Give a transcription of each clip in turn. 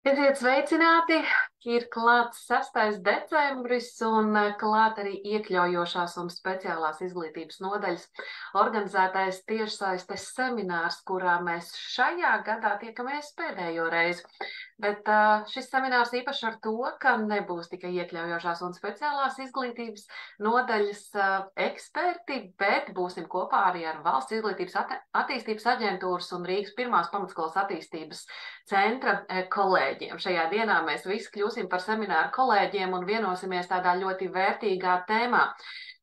Esiet sveicināti! Ir klāts 6. decembris un klāt arī iekļaujošās un speciālās izglītības nodaļas organizētais tiešsaistes seminārs, kurā mēs šajā gadā tiekamies pēdējo reizi. Bet šis seminārs īpaši ar to, ka nebūs tikai iekļaujošās un speciālās izglītības nodaļas eksperti, bet būsim kopā arī ar Valsts izglītības attīstības aģentūras un Rīgas pirmās pamatskolas attīstības centra kolēģiem. Šajā dienā mēs visi kļūsim par semināru kolēģiem un vienosimies tādā ļoti vērtīgā tēmā.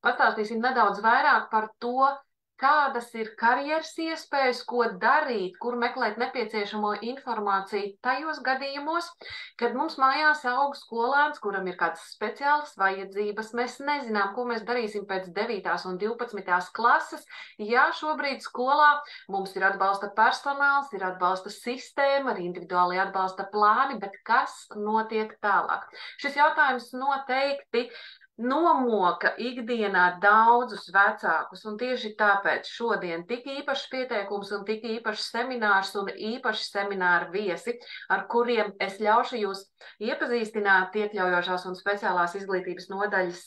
Pastāstīsim nedaudz vairāk par to, kādas ir karjeras iespējas, ko darīt, kur meklēt nepieciešamo informāciju tajos gadījumos, kad mums mājās aug skolēns, kuram ir kādas speciālas vajadzības. Mēs nezinām, ko mēs darīsim pēc 9. un 12. klases. Ja šobrīd skolā mums ir atbalsta personāls, ir atbalsta sistēma, ir individuāli atbalsta plāni, bet kas notiek tālāk? Šis jautājums noteikti nomoka ikdienā daudzus vecākus, un tieši tāpēc šodien tik īpašs pieteikums un tik īpašs seminārs un īpaši semināra viesi, ar kuriem es ļaušu jūs iepazīstināt iekļaujošās un speciālās izglītības nodaļas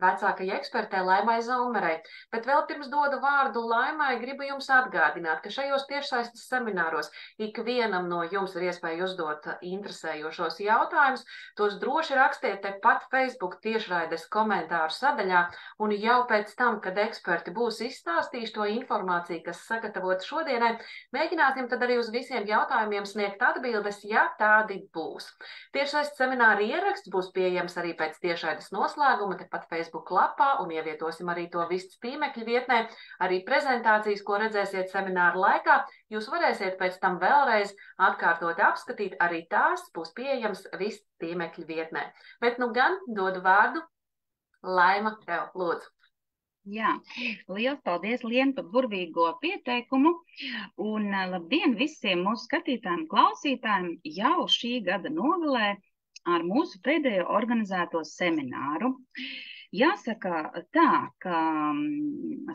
vecākajai ekspertei Laimai Zommerei. Bet vēl pirms dodu vārdu Laimai, gribu jums atgādināt, ka šajos tiešsaistes semināros ikvienam no jums ir iespēja uzdot interesējošos jautājumus. Tos droši rakstiet tepat Facebook tiešraides komentāru sadaļā, un jau pēc tam, kad eksperti būs izstāstījuši to informāciju, kas sagatavota šodienai, mēģināsim tad arī uz visiem jautājumiem sniegt atbildes, ja tādi būs. Tiešsaistes semināra ieraksts būs pieejams arī pēc tiešraides noslēguma, tepat Facebook lapā, un ievietosim arī to viss tīmekļa vietnē. Arī prezentācijas, ko redzēsiet semināra laikā, jūs varēsiet pēc tam vēlreiz atkārtot apskatīt, arī tās būs pieejams viss tīmekļa vietnē. Bet nu gan dodu vārdu Laima, tev, lūdzu. Jā, liels paldies, Lien, par burvīgo pieteikumu, un labdien visiem mūsu skatītājiem, klausītājiem jau šī gada nogalē ar mūsu pēdējo organizēto semināru. Jāsaka tā, ka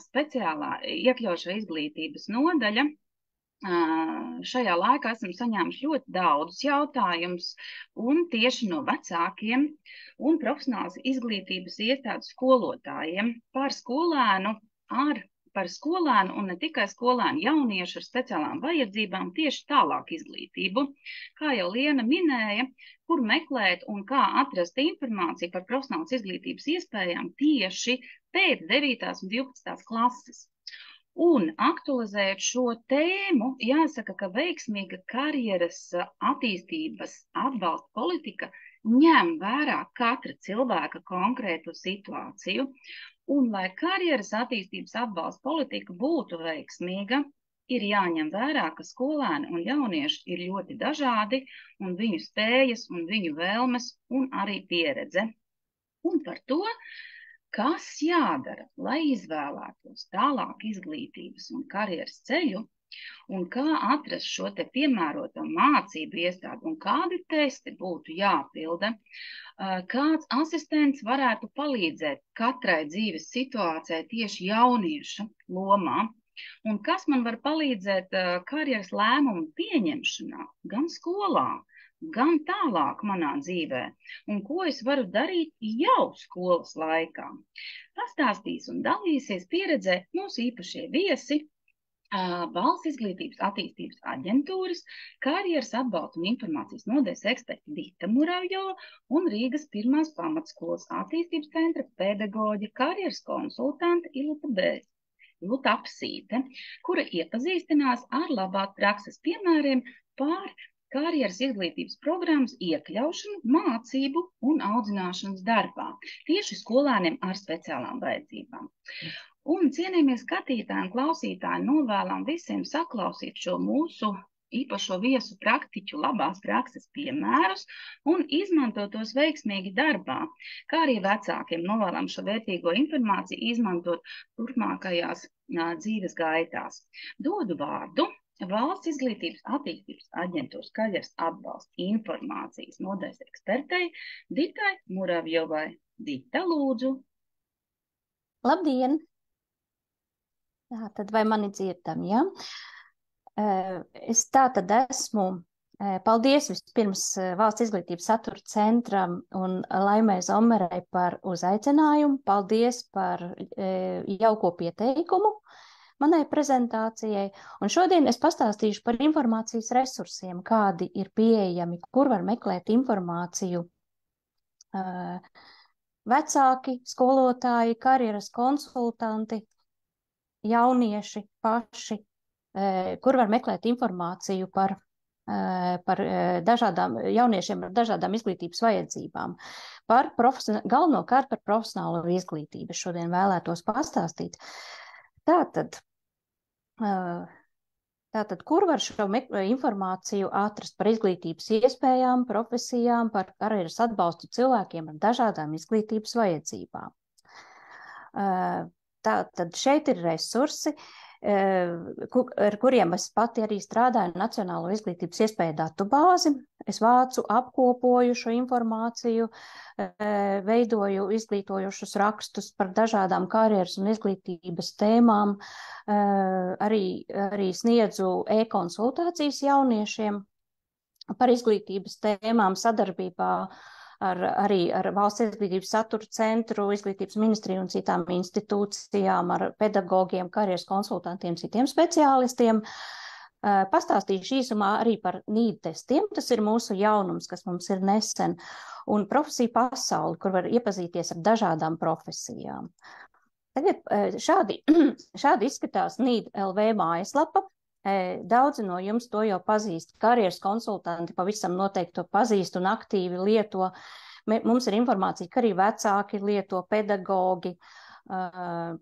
speciālā iekļaujošā izglītības nodaļa šajā laikā esam saņēmuši ļoti daudzus jautājumus, un tieši no vecākiem un profesionālas izglītības iestādes skolotājiem par skolēnu un ne tikai skolēnu jauniešu ar speciālām vajadzībām tieši tālāk izglītību. Kā jau Liena minēja, kur meklēt un kā atrast informāciju par profesionālas izglītības iespējām tieši pēc 9. un 12. klases. Un aktualizējot šo tēmu, jāsaka, ka veiksmīga karjeras attīstības atbalsta politika ņem vērā katra cilvēka konkrētu situāciju. Un, lai karjeras attīstības atbalsta politika būtu veiksmīga, ir jāņem vērā, ka skolēni un jaunieši ir ļoti dažādi, un viņu spējas un viņu vēlmes un arī pieredze. Un par to, kas jādara, lai izvēlētos tālāk izglītības un karjeras ceļu, un kā atrast šo te piemēroto mācību iestādi, un kādi testi būtu jāpilda, kāds asistents varētu palīdzēt katrai dzīves situācijai tieši jaunieša lomā, un kas man var palīdzēt karjeras lēmumu pieņemšanā, gan skolā, gan tālāk manā dzīvē, un ko es varu darīt jau skolas laikā. Pastāstīs un dalīsies pieredzē mūsu īpašie viesi, Valsts izglītības attīstības aģentūras, karjeras atbalsta un informācijas nodaļas eksperti Dita Muravjova un Rīgas pirmās pamatskolas attīstības centra pedagoģa, karjeras konsultante Iluta Apsīte, kura iepazīstinās ar labāk prakses piemēriem par karjeras izglītības programmas iekļaušanu mācību un audzināšanas darbā, tieši skolēniem ar speciālām vajadzībām. Un cienījamie skatītāji un klausītāji, novēlam visiem saklausīt šo mūsu īpašo viesu praktiķu labās prakses piemērus un izmantot tos veiksmīgi darbā, kā arī vecākiem novēlam šo vērtīgo informāciju izmantot turpmākajās dzīves gaitās. Dodu vārdu Valsts izglītības attīstības aģentūras karjeras atbalsta informācijas nodaļas ekspertei Ditai Muravjovai. Dita, lūdzu. Labdien! Tad vai mani dzirdam, ja? Es tātad esmu Paldies vispirms Valsts izglītības satura centram un Laimai Zomerei par uzaicinājumu. Paldies par jauko pieteikumu manai prezentācijai. Un šodien es pastāstīšu par informācijas resursiem, kādi ir pieejami, kur var meklēt informāciju vecāki, skolotāji, karjeras konsultanti, jaunieši paši, kur var meklēt informāciju par dažādām jauniešiem ar dažādām izglītības vajadzībām, galvenokārt par profesionālo izglītību. Šodien vēlētos pastāstīt. Tātad, kur var šo informāciju atrast par izglītības iespējām, profesijām, par karjeras atbalstu cilvēkiem ar dažādām izglītības vajadzībām? Tātad šeit ir resursi, ar kuriem es pati arī strādāju Nacionālo izglītības iespēju datubāzi. Es vācu, apkopoju šo informāciju, veidoju izglītojošus rakstus par dažādām karjeras un izglītības tēmām, arī sniedzu e-konsultācijas jauniešiem par izglītības tēmām sadarbībā arī ar Valsts izglītības satura centru, izglītības ministriju un citām institūcijām, ar pedagogiem, karjeras konsultantiem, citiem speciālistiem. Pastāstīšu īsumā arī par NEED testiem. Tas ir mūsu jaunums, kas mums ir nesen, un profesiju pasauli, kur var iepazīties ar dažādām profesijām. Tagad šādi izskatās NEED LV mājaslapa. Daudzi no jums to jau pazīst. Karjeras konsultanti pavisam noteikti to pazīst un aktīvi lieto. Mums ir informācija, ka arī vecāki lieto, pedagogi,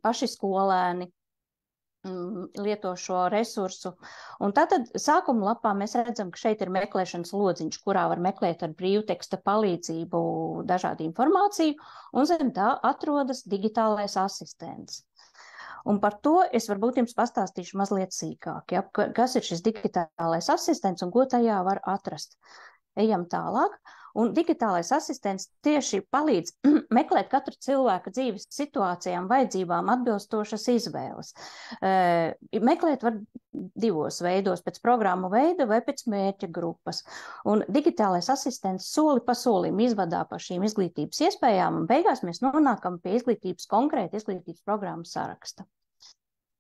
paši skolēni lieto šo resursu. Un tātad sākuma lapā mēs redzam, ka šeit ir meklēšanas lodziņš, kurā var meklēt ar brīvteksta palīdzību dažādu informāciju, un zem tā atrodas digitālais asistents. Un par to es varbūt jums pastāstīšu mazliet sīkāk, ja, kas ir šis digitālais asistents un ko tajā var atrast. Ejam tālāk. Un digitālais asistents tieši palīdz meklēt katru cilvēku dzīves situācijām, vajadzībām atbilstošas izvēles. Meklēt var divos veidos, pēc programmu veida vai pēc mērķa grupas. Un digitālais asistents soli pa solim izvadā pa šīm izglītības iespējām, un beigās mēs nonākam pie konkrēta izglītības programmas saraksta.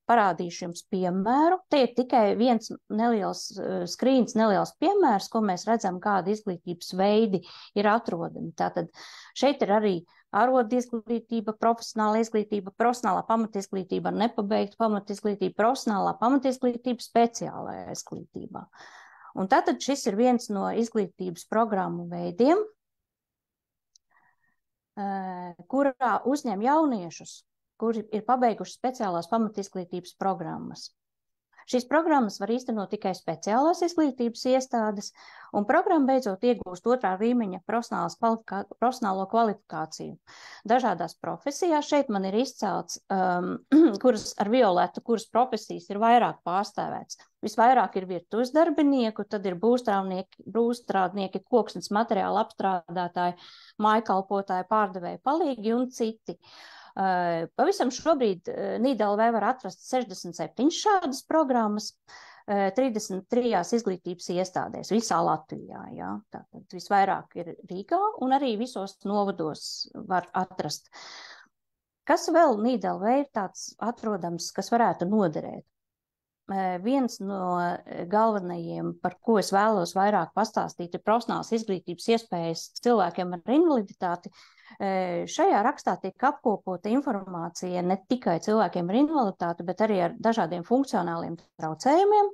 Parādīšu jums piemēru. Te ir tikai viens neliels skrīns, neliels piemērs, ko mēs redzam, kāda izglītības veidi ir atrodami. Tātad šeit ir arī arodu izglītība, profesionālā pamatizglītība, nepabeigta pamatizglītība, profesionālā pamatizglītība, speciālajā izglītībā. Un tātad šis ir viens no izglītības programmu veidiem, kurā uzņem jauniešus, kuri ir pabeiguši speciālās pamatizglītības programmas. Šīs programmas var īstenot tikai speciālās izglītības iestādes, un programma beidzot iegūst otrā līmeņa profesionālo kvalifikāciju. Dažādās profesijās šeit man ir izcelts, kuras ar violetu, kuras profesijas ir vairāk pārstāvēts. Visvairāk ir virtuves darbinieku, tad ir būvstrādnieki, koksnes materiālu apstrādātāji, mājkalpotāji, pārdevēji palīgi un citi. Pavisam šobrīd NEED LV var atrast 67 šādas programmas, 33 izglītības iestādēs visā Latvijā. Jā. Tātad visvairāk ir Rīgā un arī visos novados var atrast. Kas vēl NEED LV ir tāds atrodams, kas varētu noderēt? Viens no galvenajiem, par ko es vēlos vairāk pastāstīt, ir profesionālas izglītības iespējas cilvēkiem ar invaliditāti. Šajā rakstā tiek apkopota informācija ne tikai cilvēkiem ar invaliditāti, bet arī ar dažādiem funkcionāliem traucējumiem.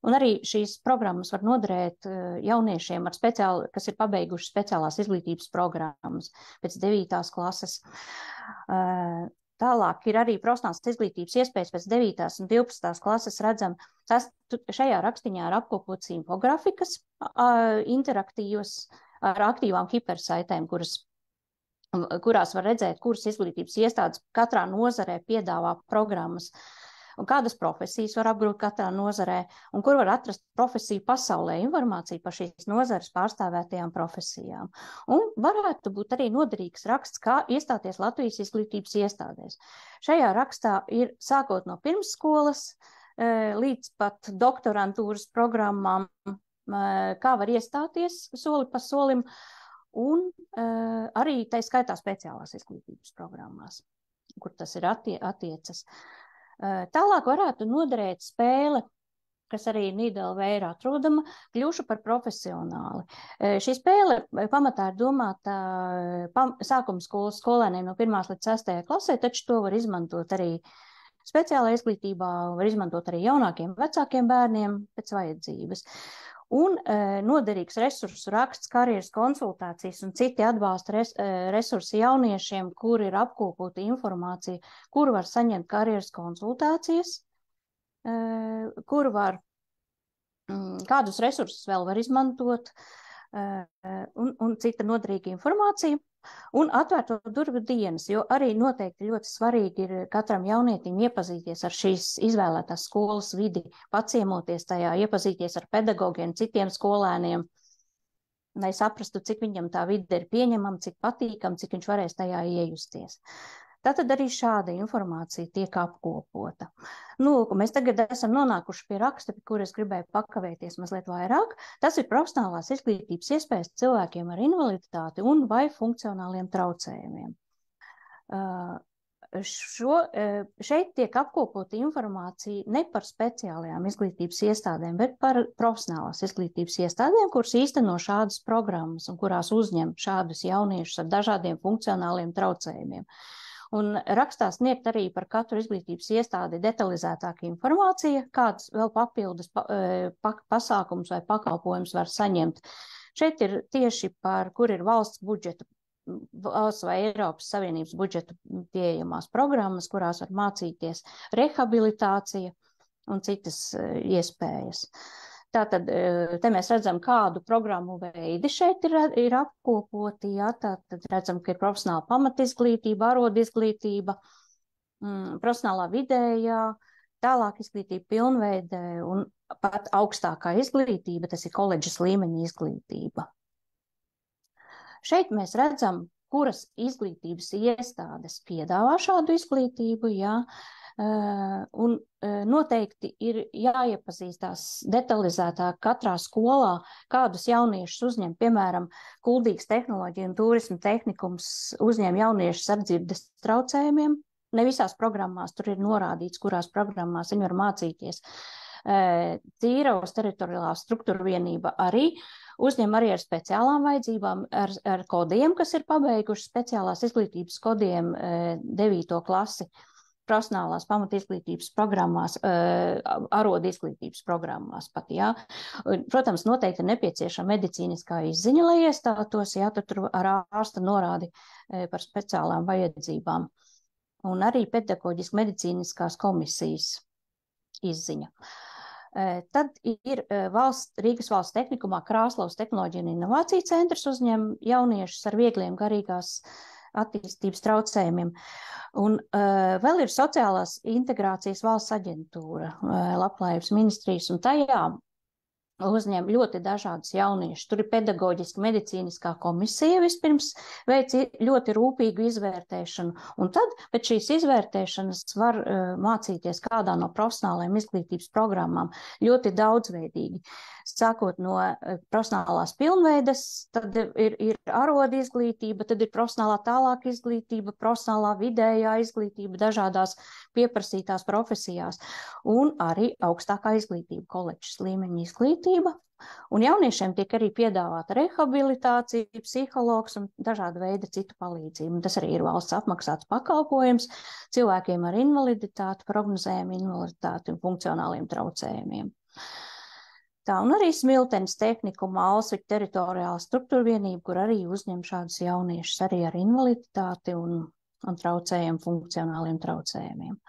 Un arī šīs programmas var noderēt jauniešiem, kas ir pabeiguši speciālās izglītības programmas pēc 9. klases. Tālāk ir arī profesionālas izglītības iespējas pēc 9. un 12. klases redzam. Šajā rakstiņā ir apkopots infografikas interaktīvas ar aktīvām hipersaitēm, kurās var redzēt, kuras izglītības iestādes katrā nozarē piedāvā programmas, un kādas profesijas var apgūt katrā nozarē, un kur var atrast profesiju pasaulē informāciju par šīs nozares pārstāvētajām profesijām. Un varētu būt arī noderīgs raksts, kā iestāties Latvijas izglītības iestādēs. Šajā rakstā ir sākot no pirmsskolas līdz pat doktorantūras programmām kā var iestāties soli pa solim, un arī tā skaitā speciālās izglītības programmās, kur tas ir attiecas. Tālāk varētu noderēt spēle, kas arī Nīderlandē ir atrodama, kļūšu par profesionāli. Šī spēle pamatā ir domāta sākuma skolas skolēniem no 1. līdz 6. klasē, taču to var izmantot arī speciālā izglītībā, var izmantot arī jaunākiem, vecākiem bērniem pēc vajadzības. Un noderīgs resursu raksts, karjeras konsultācijas un citi atbalsta resursi jauniešiem, kur ir apkopota informācija, kur var saņemt karjeras konsultācijas, kur var, kādus resursus vēl var izmantot, un cita noderīga informācija. Un atvērto durvju dienas, jo arī noteikti ļoti svarīgi ir katram jaunietim iepazīties ar šīs izvēlētās skolas vidi, paciemoties tajā, iepazīties ar pedagogiem, citiem skolēniem, lai saprastu, cik viņam tā vide ir pieņemama, cik patīkama, cik viņš varēs tajā iejusties. Tātad arī šāda informācija tiek apkopota. Mēs tagad esam nonākuši pie raksta, pie kur es gribēju pakavēties mazliet vairāk. Tas ir profesionālās izglītības iespējas cilvēkiem ar invaliditāti un vai funkcionāliem traucējumiem. Šeit tiek apkopota informācija ne par speciālajām izglītības iestādēm, bet par profesionālās izglītības iestādēm, kuras īsteno šādas programmas un kurās uzņem šādus jauniešus ar dažādiem funkcionāliem traucējumiem. Un rakstā sniegt arī par katru izglītības iestādi detalizētāka informācija, kāds vēl papildus pasākums vai pakalpojums var saņemt. Šeit ir tieši par, kur ir valsts budžeta, valsts vai Eiropas Savienības budžeta pieejamās programmas, kurās var mācīties rehabilitācija un citas iespējas. Tātad, te mēs redzam, kādu programmu veidi šeit ir apkopoti, jā, tātad redzam, ka ir profesionāla pamatizglītība, arodizglītība, profesionālā vidējā, tālāk izglītība pilnveidē un pat augstākā izglītība, tas ir koledžas līmeņa izglītība. Šeit mēs redzam, kuras izglītības iestādes piedāvā šādu izglītību, jā, un noteikti ir jāiepazīstās detalizētāk katrā skolā, kādus jauniešus uzņem, piemēram, Kuldīgas tehnoloģija un turisma tehnikums uzņem jauniešus ar dzirdes traucējumiem. Ne visās programmās tur ir norādīts, kurās programmās viņi var mācīties. Tīravas teritoriālā struktūra vienība arī uzņem arī ar speciālām vajadzībām, ar kodiem, kas ir pabeiguši speciālās izglītības kodiem 9. klasi. Profesionālās pamatizglītības programmās, arodu izglītības programmās pat, jā. Protams, noteikti ir nepieciešama medicīniskā izziņa, lai iestātos, jā, tur ar ārsta norādi par speciālām vajadzībām. Un arī pedagoģiski medicīniskās komisijas izziņa. Tad ir Rīgas valsts tehnikumā Krāslavas tehnoloģija un inovācija centrs uzņem jauniešus ar viegliem garīgās attīstības traucējumiem. Un vēl ir sociālās integrācijas valsts aģentūra, Labklājības ministrijas, un tajā uzņem ļoti dažādus jauniešus. Tur ir pedagoģiski medicīniskā komisija vispirms veic ļoti rūpīgu izvērtēšanu, un tad pēc šīs izvērtēšanas var mācīties kādā no profesionālajām izglītības programmām ļoti daudzveidīgi. Sākot no profesionālās pilnveides, tad ir arodu izglītība, tad ir profesionālā tālāka izglītība, profesionālā vidējā izglītība dažādās pieprasītās profesijās, un arī augstākā izglītība, koledžas līmeņa izglītība. Un jauniešiem tiek arī piedāvāta rehabilitācija, psihologs un dažāda veida citu palīdzību. Un tas arī ir valsts apmaksāts pakalpojums cilvēkiem ar invaliditāti, prognozējumu invaliditāti un funkcionāliem traucējumiem. Tā, un arī Smiltenes tehnikuma Alsvika teritoriāla struktūra vienība, kur arī uzņem šādus jauniešus arī ar invaliditāti un traucējumiem, funkcionāliem traucējumiem.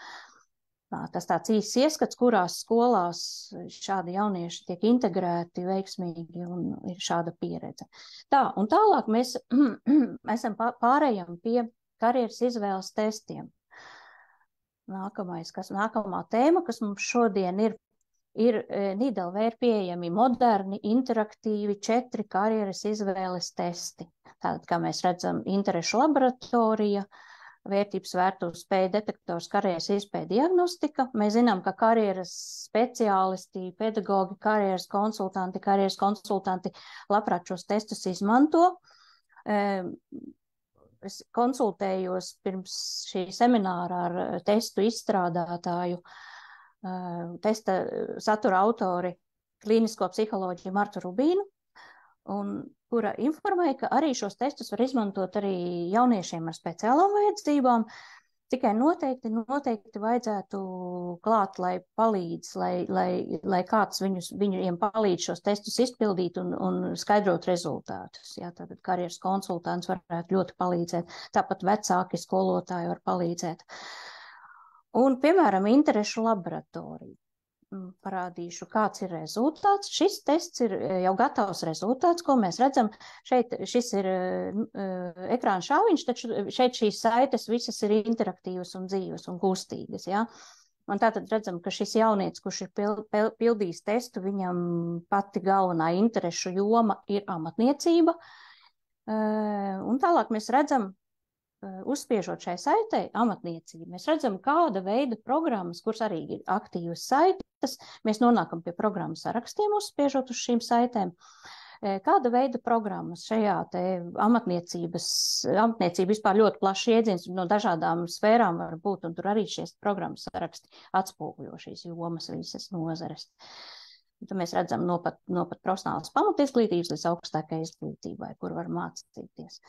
Tas tāds īsts ieskats, kurās skolās šādi jaunieši tiek integrēti veiksmīgi un ir šāda pieredze. Tā, un tālāk mēs pārējām pie karjeras izvēles testiem. Nākamā tēma, kas mums šodien ir Nīderlandē ir pieejami moderni, interaktīvi 4 karjeras izvēles testi. Tātad, kā mēs redzam, interešu laboratorija, vērtības vērtu spēju detektors, karjeras iespēja diagnostika. Mēs zinām, ka karjeras speciālisti, pedagogi, karjeras konsultanti labprāt šos testus izmanto. Es konsultējos pirms šī semināra ar testu izstrādātāju, testa satura autori, klīnisko psiholoģiju Martu Rubīnu, un kura informēja, ka arī šos testus var izmantot arī jauniešiem ar speciālām vajadzībām, tikai noteikti vajadzētu klāt, lai palīdz, lai kāds viņiem palīdz šos testus izpildīt un skaidrot rezultātus. Jā, tātad karjeras konsultants varētu ļoti palīdzēt, tāpat vecāki skolotāji var palīdzēt. Un, piemēram, interešu laboratorija. Parādīšu, kāds ir rezultāts. Šis tests ir jau gatavs rezultāts, ko mēs redzam. Šis ir ekrāna šāviņš, taču šeit šīs saites visas ir interaktīvas un dzīves un kustīgas. Ja? Un tātad redzam, ka šis jaunietis, kurš ir pildījis testu, viņam pati galvenā interešu joma ir amatniecība. Un tālāk mēs redzam, uzspiežot šai saitei amatniecību, mēs redzam, kāda veida programmas, kuras arī ir aktīvas saites, mēs nonākam pie programmas sarakstiem, uzspiežot uz šīm saitēm. Kāda veida programmas šajā te amatniecība vispār ļoti plašs jēdziens, no dažādām sfērām var būt, un tur arī šies programmas saraksti atspoguļo šīs jomas visas nozares. Tad mēs redzam no pat profesionālas pamatizglītības līdz augstākai izglītībai, kur var mācīties.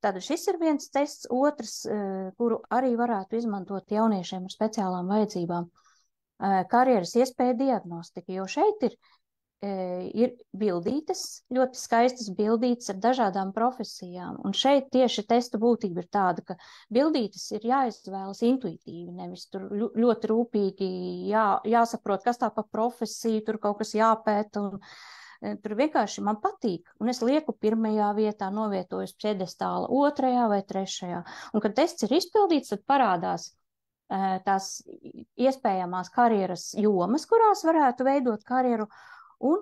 Tātad šis ir viens tests, otrs, kuru arī varētu izmantot jauniešiem ar speciālām vajadzībām, karjeras iespēja diagnostika, jo šeit ir bildītes, ļoti skaistas bildītes ar dažādām profesijām, un šeit tieši testa būtība ir tāda, ka bildītes ir jāizvēlas intuitīvi, nevis tur ļoti rūpīgi jāsaprot, kas tā pa profesiju, tur kaut kas jāpēta, un tur vienkārši man patīk, un es lieku pirmajā vietā, novietojos pjedestāla otrajā vai trešajā. Un, kad tests ir izpildīts, tad parādās tās iespējamās karjeras jomas, kurās varētu veidot karjeru, un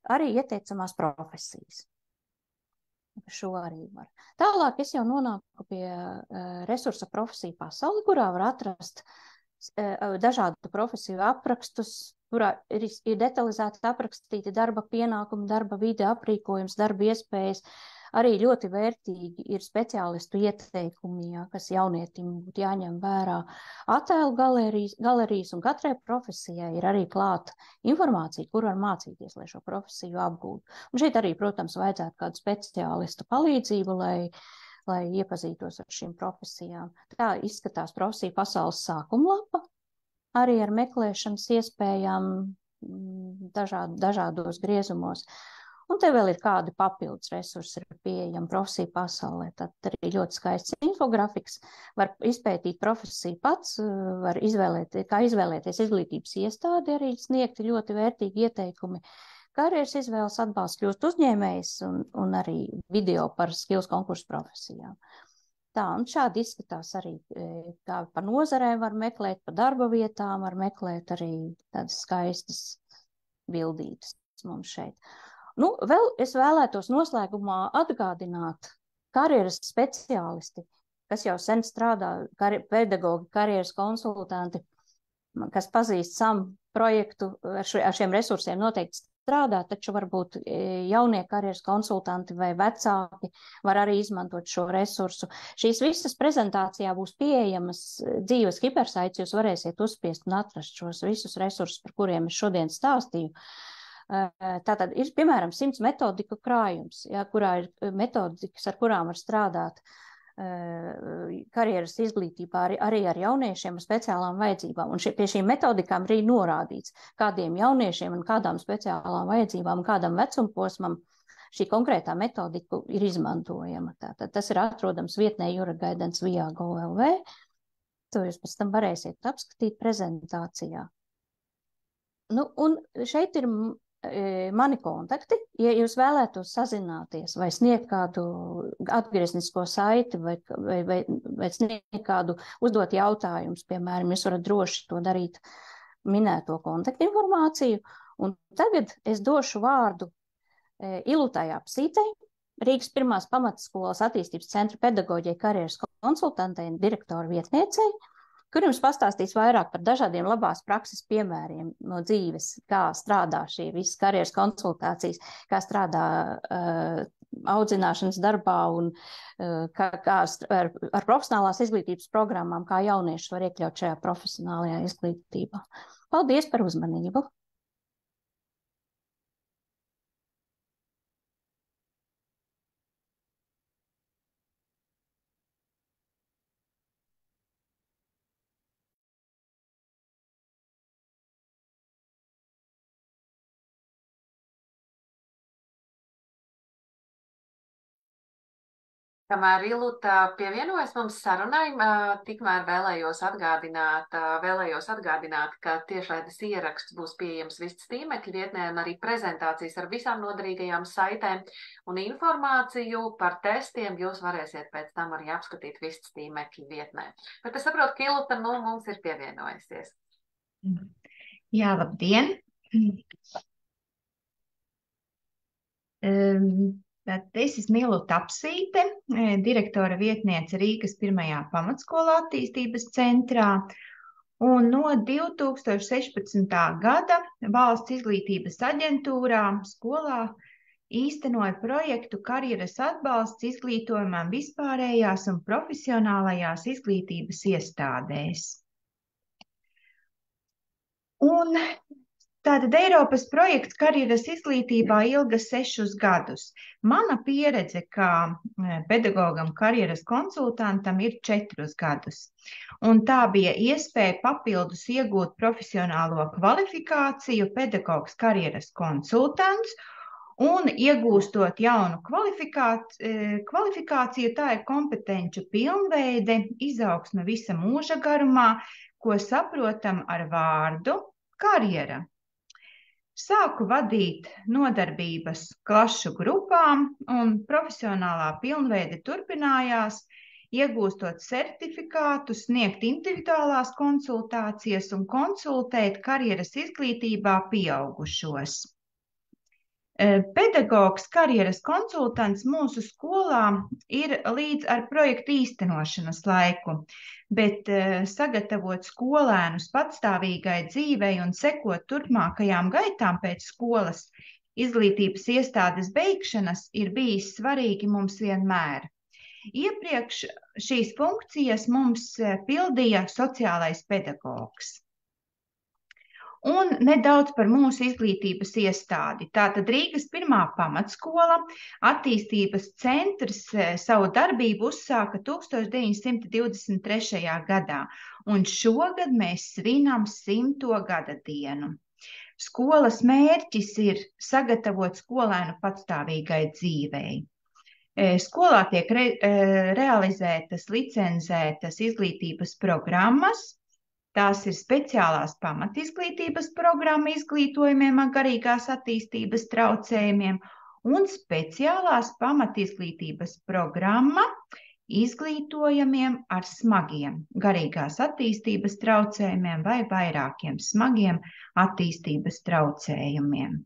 arī ieteicamās profesijas. Šo arī var. Tālāk es jau nonāku pie resursa profesiju pasauli, kurā var atrast dažādu profesiju aprakstus, kurā ir detalizēti aprakstīti darba pienākumi, darba vide, aprīkojums, darba iespējas. Arī ļoti vērtīgi ir speciālistu ieteikumi, kas jaunietim būtu jāņem vērā. Attēlu galerijas, un katrai profesijai ir arī klāta informācija, kur var mācīties, lai šo profesiju apgūtu. Un šeit arī, protams, vajadzētu kādu speciālistu palīdzību, lai iepazītos ar šīm profesijām. Tā izskatās profesija pasaules sākumlapa, arī ar meklēšanas iespējām dažādos griezumos. Un te vēl ir kādi papildus resursi ir pieejami profesiju pasaulē. Tad arī ļoti skaists infografiks. Var izpētīt profesiju pats, var izvēlēties izglītības iestādi, arī sniegti ļoti vērtīgi ieteikumi. Karjeras izvēles atbalsts kļūst uzņēmējs un arī video par skills konkursu profesijām. Tā, un šādi izskatās arī, kā par nozarēm var meklēt, par darba vietām var meklēt arī tādas skaistas bildītes mums šeit. Nu, vēl es vēlētos noslēgumā atgādināt karjeras speciālisti, kas jau sen strādā, pedagogi, karjeras konsultanti, kas pazīst SAM projektu ar šiem resursiem noteikti strādā, taču varbūt jaunie karjeras konsultanti vai vecāki var arī izmantot šo resursu. Šīs visas prezentācijā būs pieejamas dzīves hipersaites, jūs varēsiet uzspiest un atrast šos visus resursus, par kuriem es šodien stāstīju. Tātad ir, piemēram, 100 metodiku krājums, kurā ir metodikas, ar kurām var strādāt karjeras izglītībā arī ar jauniešiem ar speciālām vajadzībām. Un pie šīm metodikām arī norādīts, kādiem jauniešiem un kādām speciālām vajadzībām un kādam vecumposmam šī konkrētā metodika ir izmantojama. Tātad tas ir atrodams vietnē Jura Gaidens Viago LV. To jūs pēc tam varēsiet apskatīt prezentācijā. Nu, un šeit ir mani kontakti, ja jūs vēlētos sazināties vai sniegt kādu atgrieznisko saiti vai sniegt kādu uzdot jautājumus, piemēram, jūs varat droši to darīt minēto kontaktinformāciju. Un tagad es došu vārdu Ilutai Apsītei, Rīgas 1. pamatskolas attīstības centra pedagoģijai karjeras konsultantei un direktora vietniecei, kur jums pastāstīs vairāk par dažādiem labās prakses piemēriem no dzīves, kā strādā šī visas karjeras konsultācijas, kā strādā audzināšanas darbā un kā ar profesionālās izglītības programmām, kā jauniešus var iekļaut šajā profesionālajā izglītībā. Paldies par uzmanību! Kamēr Ilūta pievienojas mums sarunai, tikmēr vēlējos atgādināt, ka tiešraides ieraksts būs pieejams Vistas tīmekļa vietnē un arī prezentācijas ar visām noderīgajām saitēm un informāciju par testiem jūs varēsiet pēc tam arī apskatīt Vistas tīmekļa vietnē. Bet es saprotu, ka Ilūta mums ir pievienojusies. Jā, labdien! Es esmu Ilūta Apsīte, direktora vietniece Rīgas 1. pamatskola attīstības centrā, un no 2016. gada Valsts izglītības aģentūrā skolā īstenoja projektu karjeras atbalsts izglītojumam vispārējās un profesionālajās izglītības iestādēs. Un tātad Eiropas projekts karjeras izglītībā ilga 6 gadus. Mana pieredze kā pedagogam karjeras konsultantam ir 4 gadus. Un tā bija iespēja papildus iegūt profesionālo kvalifikāciju pedagogs karjeras konsultants un iegūstot jaunu kvalifikāciju, tā ir kompetenču pilnveide, izaugsme visa mūža garumā, ko saprotam ar vārdu karjera. Sāku vadīt nodarbības klašu grupām, un profesionālā pilnveide turpinājās, iegūstot certifikātu, sniegt individuālās konsultācijas un konsultēt karjeras izglītībā pieaugušos. Pedagogs karjeras konsultants mūsu skolā ir līdz ar projektu īstenošanas laiku, bet sagatavot skolēnus patstāvīgai dzīvei un sekot turpmākajām gaitām pēc skolas izglītības iestādes beigšanas ir bijis svarīgi mums vienmēr. Iepriekš šīs funkcijas mums pildīja sociālais pedagogs. Un nedaudz par mūsu izglītības iestādi. Tātad Rīgas 1. pamatskola attīstības centrs savu darbību uzsāka 1923. gadā, un šogad mēs svinam 100. gada dienu. Skolas mērķis ir sagatavot skolēnu patstāvīgai dzīvei. Skolā tiek realizētas licencētas izglītības programmas. Tās ir speciālās pamatizglītības programma izglītojumiem ar garīgās attīstības traucējumiem un speciālās pamatizglītības programma izglītojumiem ar smagiem garīgās attīstības traucējumiem vai vairākiem smagiem attīstības traucējumiem.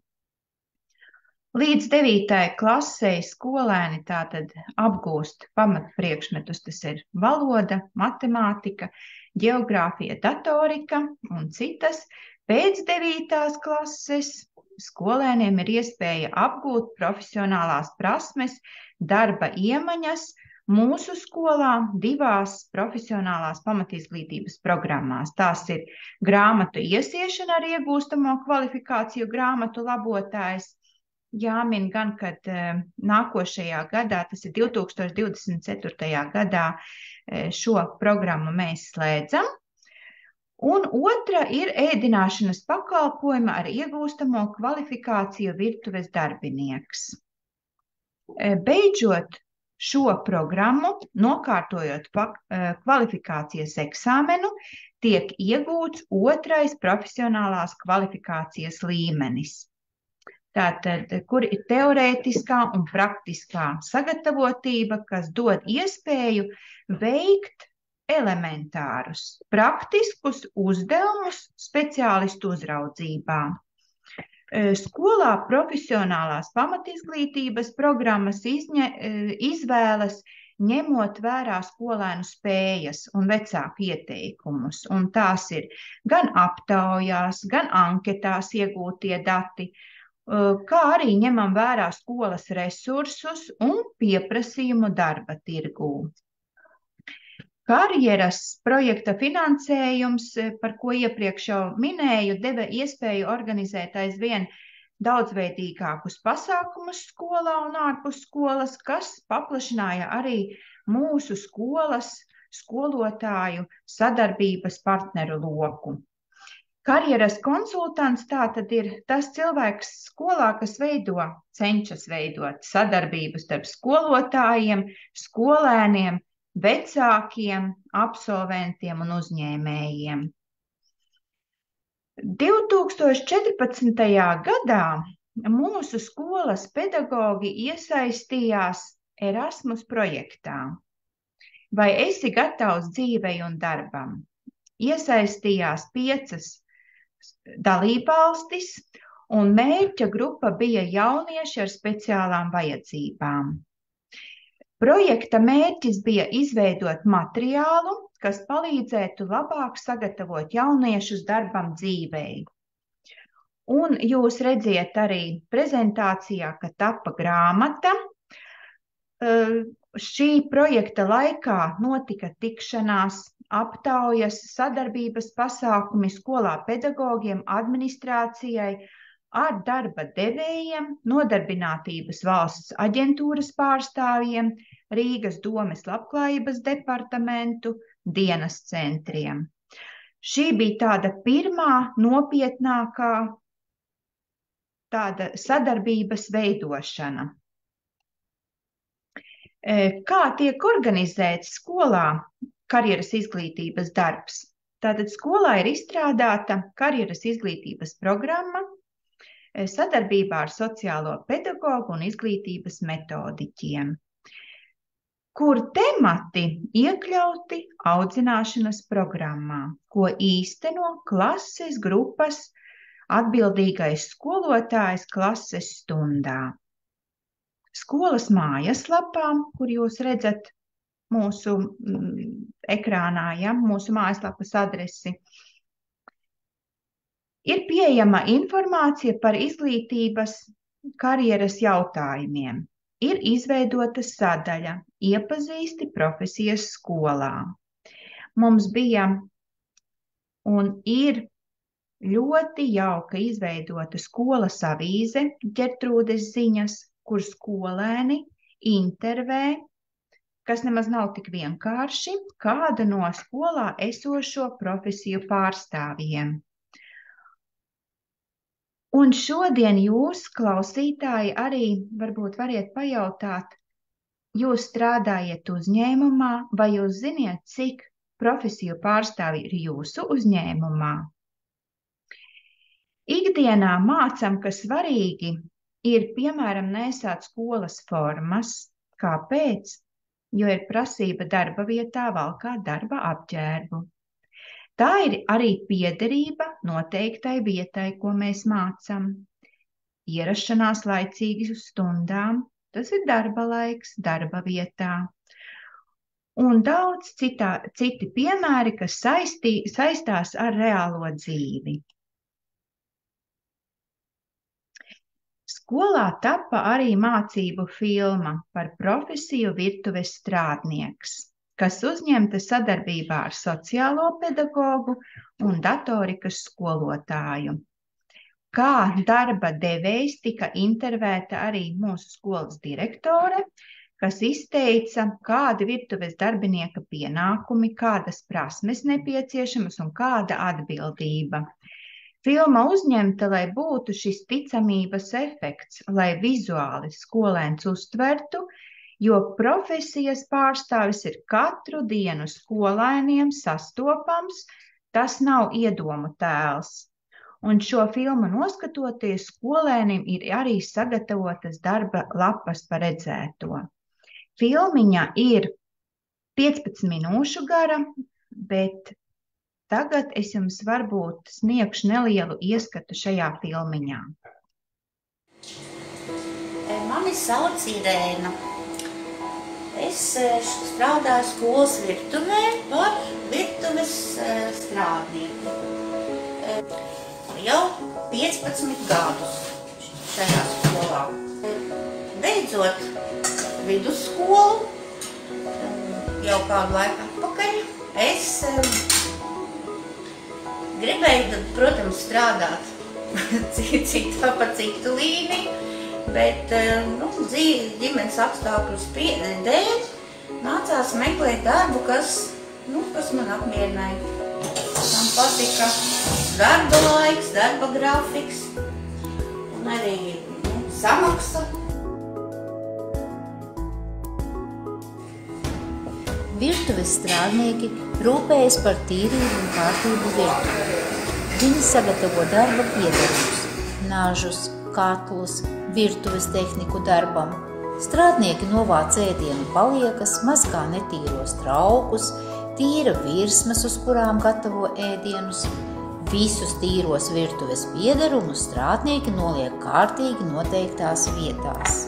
Līdz 9. klasei skolēni tātad apgūst pamatpriekšmetus, tas ir valoda, matemātika, ģeogrāfija, datorika un citas. Pēc 9. klases skolēniem ir iespēja apgūt profesionālās prasmes, darba iemaņas mūsu skolā 2 profesionālās pamatizglītības programmās. Tās ir grāmatu iesiešana ar iegūstamo kvalifikāciju grāmatu labotājs. Jāmin gan, kad nākošajā gadā, tas ir 2024. gadā, šo programmu mēs slēdzam. Un otra ir ēdināšanas pakalpojuma ar iegūstamo kvalifikāciju virtuves darbinieks. Beidzot šo programmu, nokārtojot kvalifikācijas eksāmenu, tiek iegūts 2. profesionālās kvalifikācijas līmenis. Tātad, kur ir teorētiskā un praktiskā sagatavotība, kas dod iespēju veikt elementārus, praktiskus uzdevumus speciālistu uzraudzībā. Skolā profesionālās pamatizglītības programmas izvēles ņemot vērā skolēnu spējas un vecāku ieteikumus. Un tās ir gan aptaujās, gan anketās iegūtie dati, kā arī ņemam vērā skolas resursus un pieprasījumu darba tirgū. Karjeras projekta finansējums, par ko iepriekš jau minēju, deva iespēju organizēt aizvien daudzveidīgākus pasākumus skolā un ārpus skolas, kas paplašināja arī mūsu skolas skolotāju sadarbības partneru loku. Karjeras konsultants tātad ir tas cilvēks skolā, kas cenšas veidot sadarbību starp skolotājiem, skolēniem, vecākiem, absolventiem un uzņēmējiem. 2014. gadā mūsu skolas pedagogi iesaistījās Erasmus projektā. Vai esi gatavs dzīvei un darbam? Iesaistījās 5 dalībvalstis, un mērķa grupa bija jaunieši ar speciālām vajadzībām. Projekta mērķis bija izveidot materiālu, kas palīdzētu labāk sagatavot jauniešus darbam dzīvei. Un jūs redziet arī prezentācijā, ka tapa grāmata. Šī projekta laikā notika tikšanās, aptaujas, sadarbības pasākumi skolā pedagogiem, administrācijai, ar darba devējiem, Nodarbinātības valsts aģentūras pārstāvjiem, Rīgas domes labklājības departamentu, dienas centriem. Šī bija tāda pirmā nopietnākā tāda sadarbības veidošana. Kā tiek organizēts skolā karjeras izglītības darbs? Tātad skolā ir izstrādāta karjeras izglītības programma, sadarbībā ar sociālo pedagogu un izglītības metodiķiem, kur temati iekļauti audzināšanas programmā, ko īsteno klases grupas atbildīgais skolotājs klases stundā. Skolas mājaslapā, kur jūs redzat mūsu ekrānā, mūsu mājaslapas adresi, ir pieejama informācija par izglītības karjeras jautājumiem. Ir izveidota sadaļa Iepazīsti profesijas skolā. Mums bija un ir ļoti jauka izveidota skolas avīze Ģertrūdes ziņas, kur skolēni intervē, kas nemaz nav tik vienkārši, kāda no skolā esošo profesiju pārstāvjiem. Un šodien jūs, klausītāji, arī varbūt variet pajautāt, jūs strādājat uzņēmumā, vai jūs ziniet, cik profesiju pārstāvji ir jūsu uzņēmumā? Ikdienā mācam, ka svarīgi ir, piemēram, nesāt skolas formas. Kāpēc? Jo ir prasība darba vietā valkāt darba apģērbu. Tā ir arī piederība noteiktai vietai, ko mēs mācam. Ierašanās laicīgi uz stundām, tas ir darba laiks, darba vietā. Un daudz citi piemēri, kas saistās ar reālo dzīvi. Skolā tapa arī mācību filma par profesiju virtuves strādnieks, kas uzņemta sadarbībā ar sociālo pedagogu un datorikas skolotāju. Kā darba devējs tika intervēta arī mūsu skolas direktore, kas izteica, kādi virtuves darbinieka pienākumi, kādas prasmes nepieciešamas un kāda atbildība. Filma uzņemta, lai būtu šis ticamības efekts, lai vizuāli skolēns uztvertu, jo profesijas pārstāvis ir katru dienu skolēniem sastopams, tas nav iedomu tēls. Un šo filmu noskatoties, skolēnim ir arī sagatavotas darba lapas par redzēto. Filmiņa ir 15 minūšu gara, bet tagad es jums varbūt sniegšu nelielu ieskatu šajā filmiņā. Mani sauc Irēna. Es strādāju skolas virtuvē par virtuves strādnieku. Jau 15 gadus šajā skolā. Beidzot vidusskolu, jau kādu laiku atpakaļ, es gribēju, protams, strādāt pa citu līniju, bet ģimenes apstākļus dēļ nācās meklēt darbu, kas man apmierināja. Man patika darba laiks, darba grafiks un arī samaksa. Virtuves strādnieki rūpējas par tīrību un kārtību virtuvē. Viņi sagatavo darba piederumus, nažus, katlus, virtuves tehniku darbam. Strādnieki novāc ēdienu paliekas, mazgā netīros traukus, tīra virsmas, uz kurām gatavo ēdienus. Visus tīros virtuves piederumus strādnieki noliek kārtīgi noteiktās vietās.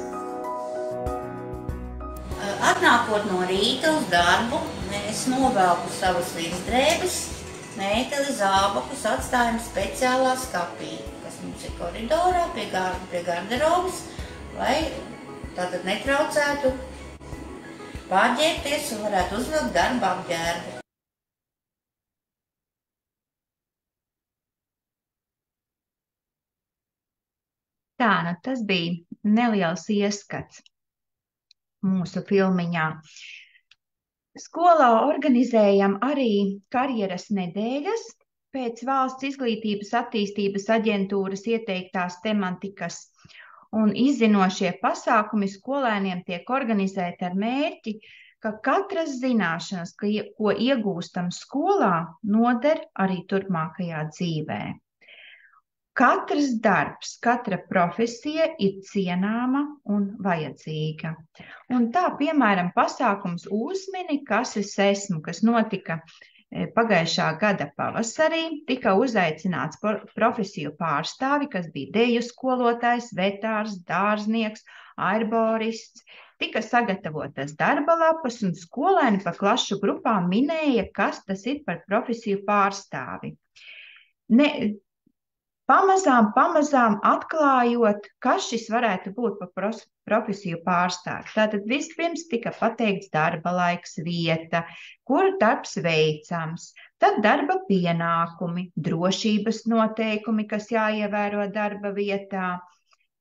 Atnākot no rīta uz darbu, es novelku savas līdzdrēbes, mēteli, zābakus atstājam speciālā skapī, kas mums ir koridorā pie garderobes, lai tātad netraucētu pārģērbties un varētu uzvilkt darba apģērbu. Tā, tas bija neliels ieskats mūsu filmiņā. Skolā organizējam arī karjeras nedēļas pēc Valsts izglītības attīstības aģentūras ieteiktās tematikas, un izzinošie pasākumi skolēniem tiek organizēti ar mērķi, ka katras zināšanas, ko iegūstam skolā, noder arī turpmākajā dzīvē. Katrs darbs, katra profesija ir cienāma un vajadzīga. Un tā, piemēram, pasākums Uzmini, kas es esmu, kas notika pagājušā gada pavasarī, tika uzaicināts profesiju pārstāvi, kas bija deju skolotājs, vetārs, dārznieks, arborists. Tika sagatavotas darba lapas un skolēni pa klašu grupām minēja, kas tas ir par profesiju pārstāvi. Pamazām atklājot, kas šis varētu būt par profesiju pārstāvi. Tātad vispirms tika pateikts darba laiks, vieta, kur darbs veicams, tad darba pienākumi, drošības noteikumi, kas jāievēro darba vietā,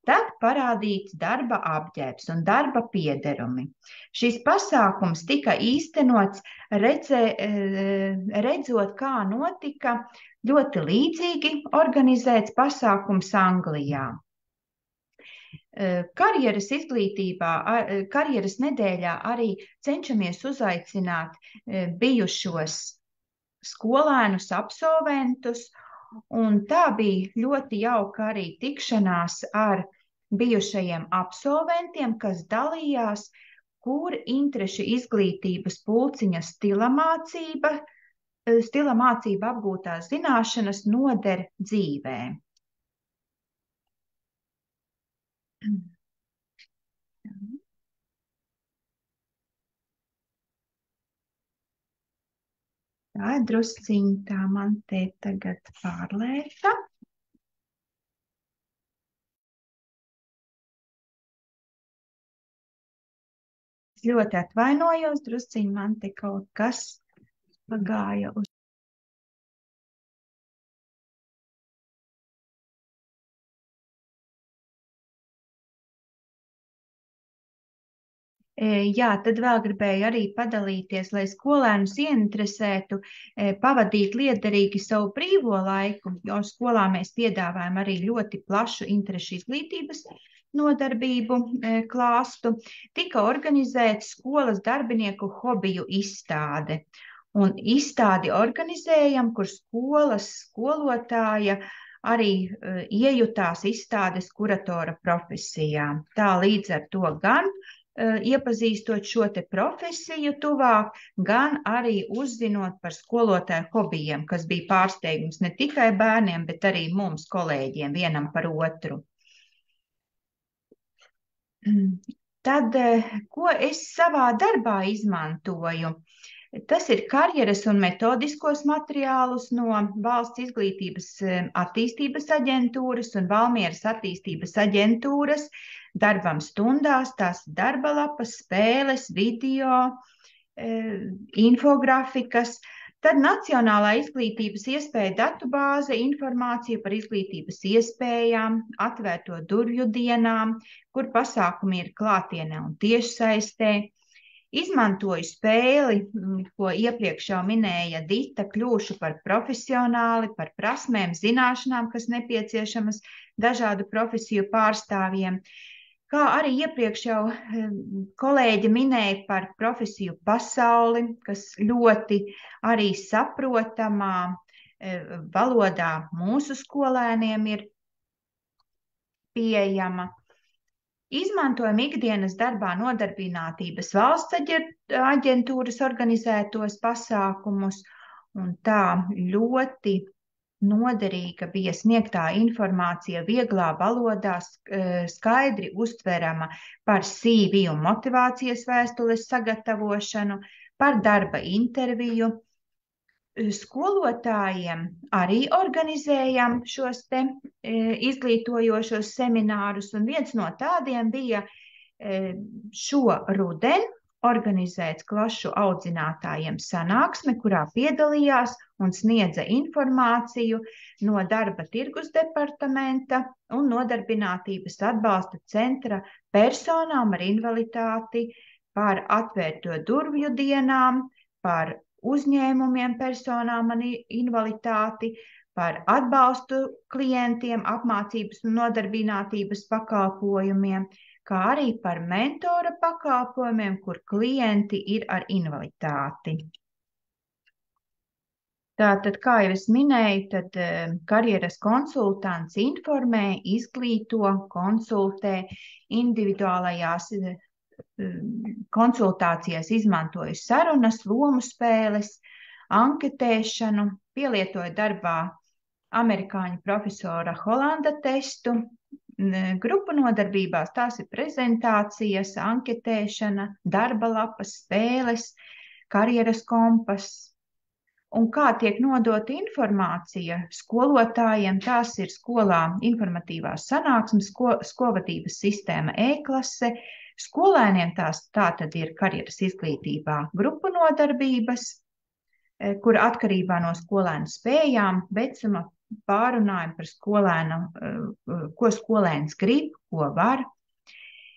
tad parādīts darba apģērbs un darba piederumi. Šis pasākums tika īstenots redzot, kā notika ļoti līdzīgi organizēts pasākums Anglijā. Karjeras nedēļā arī cenšamies uzaicināt bijušos skolēnus, absolventus, un tā bija ļoti jauka arī tikšanās ar bijušajiem absolventiem, kas dalījās, kur interešu izglītības pulciņa stila mācība apgūtās zināšanas noder dzīvē. Tā drusciņi tā man te tagad pārlēta. Es ļoti atvainojos, drusciņi man te kaut kas pagāja uz. Jā, tad vēl gribēju arī padalīties, lai skolēnus ieinteresētu pavadīt liederīgi savu brīvo laiku, jo skolā mēs piedāvājam arī ļoti plašu interešu izglītības nodarbību klāstu. Tika organizēta skolas darbinieku hobiju izstāde. Un izstādi organizējam, kur skolas skolotāja arī iejutās izstādes kuratora profesijā. Tā līdz ar to gan iepazīstot šo te profesiju tuvāk, gan arī uzzinot par skolotāju hobijiem, kas bija pārsteigums ne tikai bērniem, bet arī mums, kolēģiem, vienam par otru. Tad, ko es savā darbā izmantoju? Tas ir karjeras un metodiskos materiālus no Valsts izglītības attīstības aģentūras un Valmieras attīstības aģentūras darbam stundās, tās darba lapas, spēles, video, infografikas. Tad Nacionālā izglītības iespēja datubāze, informācija par izglītības iespējām, atvērto durvju dienām, kur pasākumi ir klātienē un tiešsaistē. Izmantoju spēli, ko iepriekš jau minēja Dita, kļūšu par profesionāli, par prasmēm, zināšanām, kas nepieciešamas dažādu profesiju pārstāvjiem. Kā arī iepriekš jau kolēģi minēja par profesiju pasauli, kas ļoti arī saprotamā valodā mūsu skolēniem ir pieejama. Izmantojam ikdienas darbā Nodarbinātības valsts aģentūras organizētos pasākumus, un tā ļoti noderīga bija sniegtā informācija vieglā valodā, skaidri uztverama par CV un motivācijas vēstules sagatavošanu, par darba interviju. Skolotājiem arī organizējam šos te izglītojošos seminārus, un viens no tādiem bija šo rudeni organizēts klašu audzinātājiem sanāksme, kurā piedalījās un sniedza informāciju no darba tirgus departamenta un nodarbinātības atbalsta centra personām ar invaliditāti, par atvērto durvju dienām, par uzņēmumiem personām ar invaliditāti, par atbalstu klientiem, apmācības un nodarbinātības pakalpojumiem, kā arī par mentora pakalpojumiem, kur klienti ir ar invaliditāti. Tātad, kā jau es minēju, tad karjeras konsultants informē, izglīto, konsultē, individuālajās konsultācijās izmantoju sarunas, lomu spēles, anketēšanu, pielietoju darbā amerikāņu profesora Holanda testu, grupu nodarbībās tās ir prezentācijas, anketēšana, darba lapas, spēles, karjeras kompass. Un kā tiek nodota informācija skolotājiem, tās ir skolā informatīvās sanāksmes, skolvadības sistēma e-klase, skolēniem tās tātad ir karjeras izglītībā grupu nodarbības, kur atkarībā no skolēnu spējām, vecuma pārunājam par skolēnu, ko skolēns grib, ko var.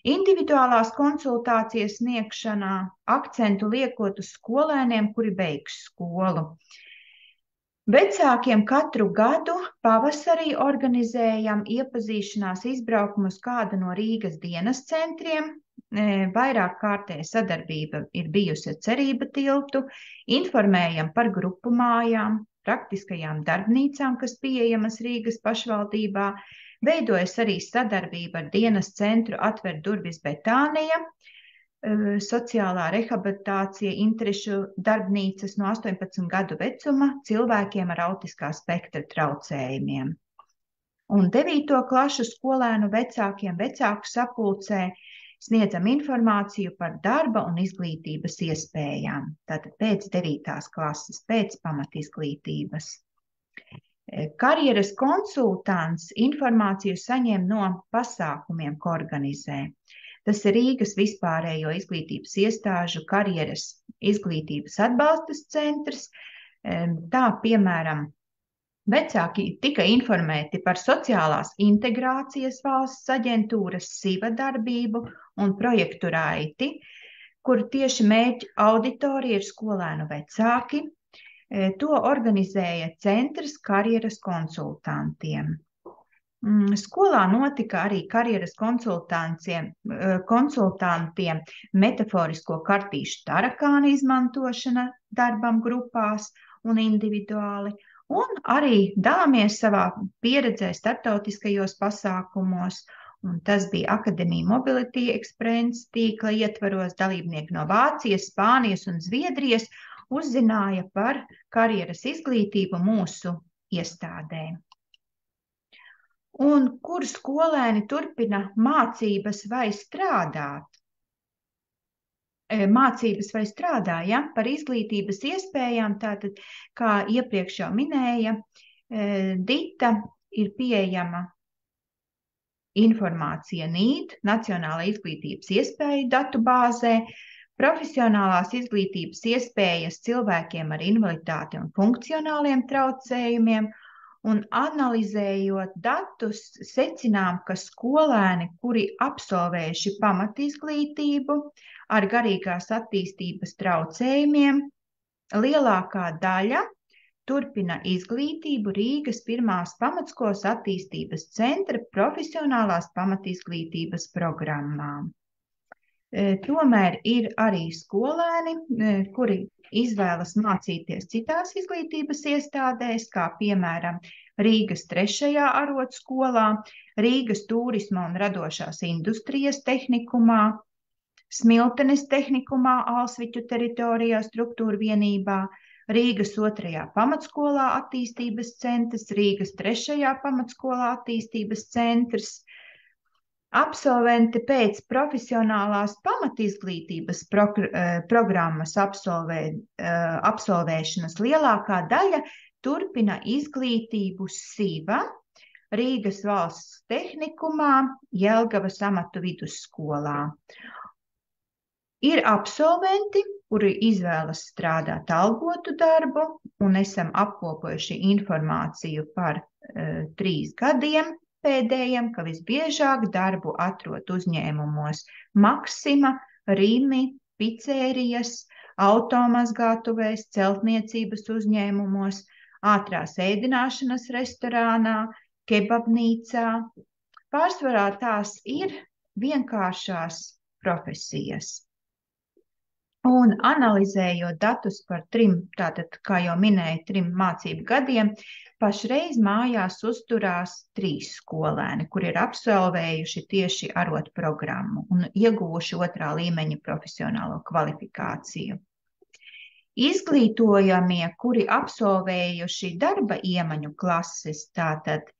Individuālās konsultācijas sniegšanā akcentu liekot uz skolēniem, kuri beigs skolu. Vecākiem katru gadu pavasarī organizējam iepazīšanās izbraukumus kāda no Rīgas dienas centriem. Vairāk kārtēja sadarbība ir bijusi ar Cerība tiltu, informējam par grupu mājām, praktiskajām darbnīcām, kas pieejamas Rīgas pašvaldībā, veidojas arī sadarbība ar dienas centru Atver durvis Betānija, sociālā rehabilitācija, interešu darbnīcas no 18 gadu vecuma cilvēkiem ar autiskā spektra traucējumiem. Un 9. klašu skolēnu vecākiem vecāku sapulcē sniedzam informāciju par darba un izglītības iespējām. Tātad pēc 9. klases, pēc pamatizglītības. Karjeras konsultants informāciju saņem no pasākumiem, ko organizē. Tas ir Rīgas vispārējo izglītības iestāžu karjeras izglītības atbalstas centrs. Tā, piemēram, vecāki tika informēti par sociālās integrācijas valsts aģentūras SIVA darbību un projektu Raiti, kur tieši mērķa auditorija ir skolēnu vecāki. To organizēja centrs karjeras konsultantiem. Skolā notika arī karjeras konsultantiem metaforisko kartīšu tarakānu izmantošana darbam grupās un individuāli, un arī dalāmies savā pieredzē starptautiskajos pasākumos, un tas bija Akademija Mobility Experience tīkla ietvaros. Dalībnieki no Vācijas, Spānijas un Zviedrijas uzzināja par karjeras izglītību mūsu iestādēm. Un kur skolēni turpina mācības vai strādāt? mācības vai strādā, ja? Par izglītības iespējām, tātad, kā iepriekš jau minēja, Dita ir pieejama informācija NID, Nacionāla izglītības iespēju datubāzē, profesionālās izglītības iespējas cilvēkiem ar invaliditāti un funkcionāliem traucējumiem, un analizējot datus, secinām, ka skolēni, kuri absolvējuši pamatizglītību ar garīgās attīstības traucējumiem, lielākā daļa turpina izglītību Rīgas pirmās pamatskolas attīstības centra profesionālās pamatizglītības programmām. Tomēr ir arī skolēni, kuri izvēlas mācīties citās izglītības iestādēs, kā piemēram Rīgas 3. arotskolā, Rīgas turisma un radošās industrijas tehnikumā, Smiltenes tehnikumā, Alsviķu teritorijā, struktūra vienībā, Rīgas 2. pamatskolā attīstības centrs, Rīgas 3. pamatskolā attīstības centrs. Absolventi pēc profesionālās pamatizglītības programmas absolvēšanas lielākā daļa turpina izglītību SIVA, Rīgas valsts tehnikumā, Jelgavas amatu vidusskolā. Ir absolventi, kuri izvēlas strādāt algotu darbu, un esam apkopojuši informāciju par 3 gadiem pēdējiem, ka visbiežāk darbu atrod uzņēmumos Maksima, Rimi, picērijas, automazgātuvēs, celtniecības uzņēmumos, ātrās ēdināšanas restorānā, kebabnīcā. Pārsvarā tās ir vienkāršās profesijas. Un analizējot datus par 3, tātad, kā jau minēju, 3 mācību gadiem, pašreiz mājās uzturās 3 skolēni, kuri ir absolvējuši tieši arotprogrammu un ieguvuši 2. līmeņa profesionālo kvalifikāciju. Izglītojamie, kuri absolvējuši darba iemaņu klases, tātad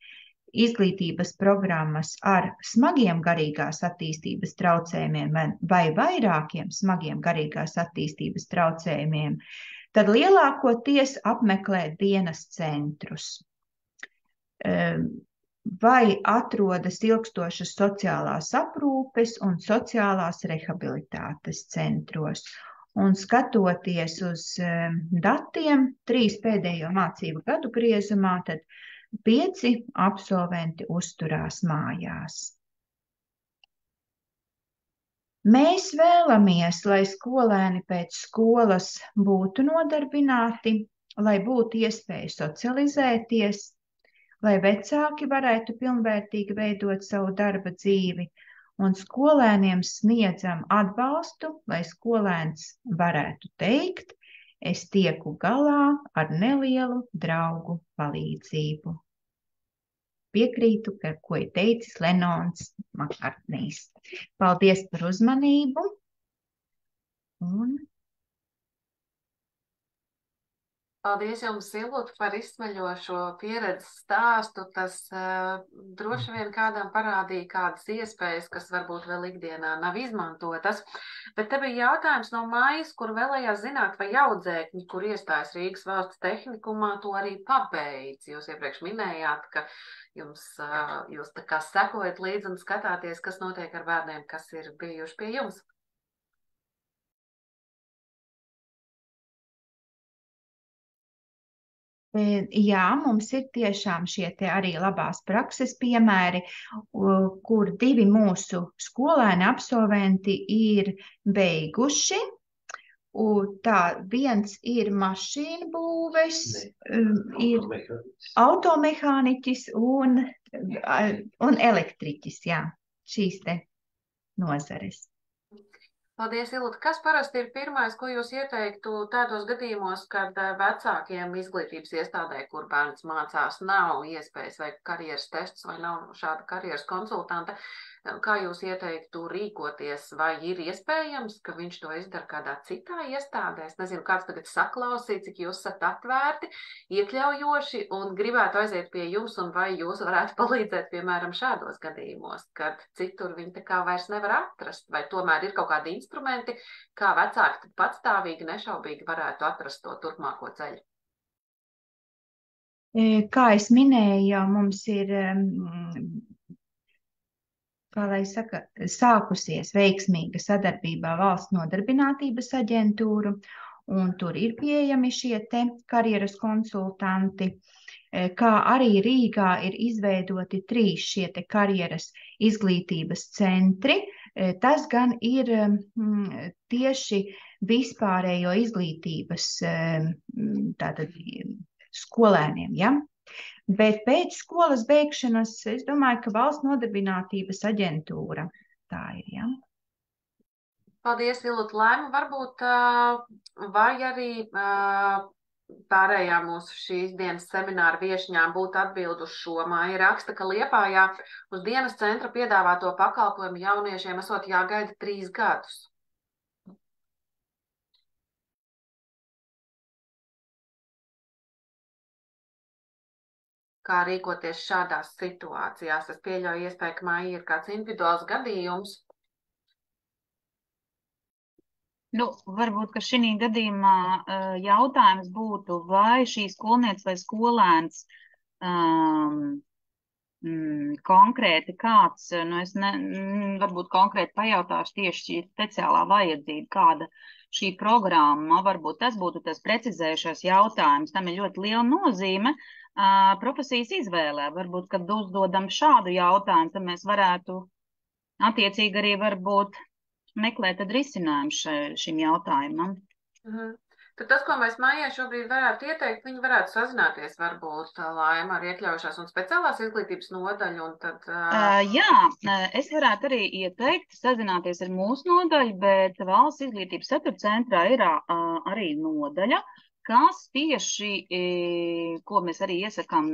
izglītības programmas ar smagiem garīgās attīstības traucējumiem vai vairākiem smagiem garīgās attīstības traucējumiem, tad lielākoties apmeklē dienas centrus vai atrodas ilgstošas sociālās aprūpes un sociālās rehabilitātes centros. Un skatoties uz datiem 3 pēdējo mācību gadu griezumā, tad 5 absolventi uzturās mājās. Mēs vēlamies, lai skolēni pēc skolas būtu nodarbināti, lai būtu iespēja socializēties, lai vecāki varētu pilnvērtīgi veidot savu darba dzīvi, un skolēniem sniedzam atbalstu, lai skolēns varētu teikt, es tieku galā ar nelielu draugu palīdzību. Piekrītu, ko ir teicis Lenons Makartnijs. Paldies par uzmanību. Paldies jums, Ilūta, par izsmeļošo pieredzes stāstu. Tas droši vien kādam parādīja kādas iespējas, kas varbūt vēl ikdienā nav izmantotas. Bet te bija jautājums no mājas, kur vēlējās zināt, vai audzēkņi, kur iestājas Rīgas valsts tehnikumā, to arī pabeidz. Jūs iepriekš minējāt, ka jūs tā kā sekojat līdzi un skatāties, kas notiek ar bērniem, kas ir bijuši pie jums. Jā, mums ir tiešām šie te arī labās prakses piemēri, kur 2 mūsu skolēni absolventi ir beiguši. Tā viens ir mašīnu būves, ir automehāniķis un elektriķis, jā, šīs te nozares. Paldies, Ilūta. Kas parasti ir pirmais, ko jūs ieteiktu tādos gadījumos, kad vecākiem izglītības iestādē, kur bērns mācās, nav iespējas veikt karjeras testus vai nav šāda karjeras konsultanta? Kā jūs ieteiktu rīkoties, vai ir iespējams, ka viņš to izdara kādā citā iestādē? Es nezinu, kāds tagad saklausīja, cik jūs esat atvērti, iekļaujoši un gribētu aiziet pie jums, un vai jūs varētu palīdzēt, piemēram, šādos gadījumos, kad citur viņi tā kā vairs nevar atrast, vai tomēr ir kaut kādi instrumenti, kā vecāki patstāvīgi, nešaubīgi varētu atrast to turpmāko ceļu? Kā es minēju, jau mums ir kā lai saka, sākusies veiksmīga sadarbībā Valsts nodarbinātības aģentūru, un tur ir pieejami šie te karjeras konsultanti, kā arī Rīgā ir izveidoti 3 šie te karjeras izglītības centri. Tas gan ir tieši vispārējo izglītības tātad skolēniem, ja? Bet pēc skolas beigšanas es domāju, ka Valsts nodarbinātības aģentūra tā ir, ja? Paldies, Ilūta Laima. Varbūt vai arī pārējā mūsu šīs dienas semināra viešņām būtu atbild uz šo. Māja raksta, ka Liepājā uz dienas centra piedāvāto pakalpojumu jauniešiem esot jāgaida 3 gadus. Kā rīkoties šādās situācijās? Es pieļauju iespēju, ka Māja ir kāds individuāls gadījums. Nu, varbūt, ka šī gadījumā jautājums būtu, vai šī skolniece vai skolēns konkrēti kāds, nu es varbūt konkrēti pajautāšu tieši šī speciālā vajadzība, kāda šī programma, varbūt tas būtu tas precizējušais jautājums, tam ir ļoti liela nozīme profesijas izvēlē. Varbūt, kad uzdodam šādu jautājumu, tad mēs varētu attiecīgi arī varbūt meklēt tad risinājumu šim jautājumam. Tad tas, ko mēs Maijai šobrīd varētu ieteikt, viņi varētu sazināties varbūt Laima ar iekļaujošās un speciālās izglītības nodaļu. Un tad, Jā, es varētu arī ieteikt sazināties ar mūsu nodaļu, bet Valsts izglītības satura centrā ir arī nodaļa, kas tieši, ko mēs arī iesakām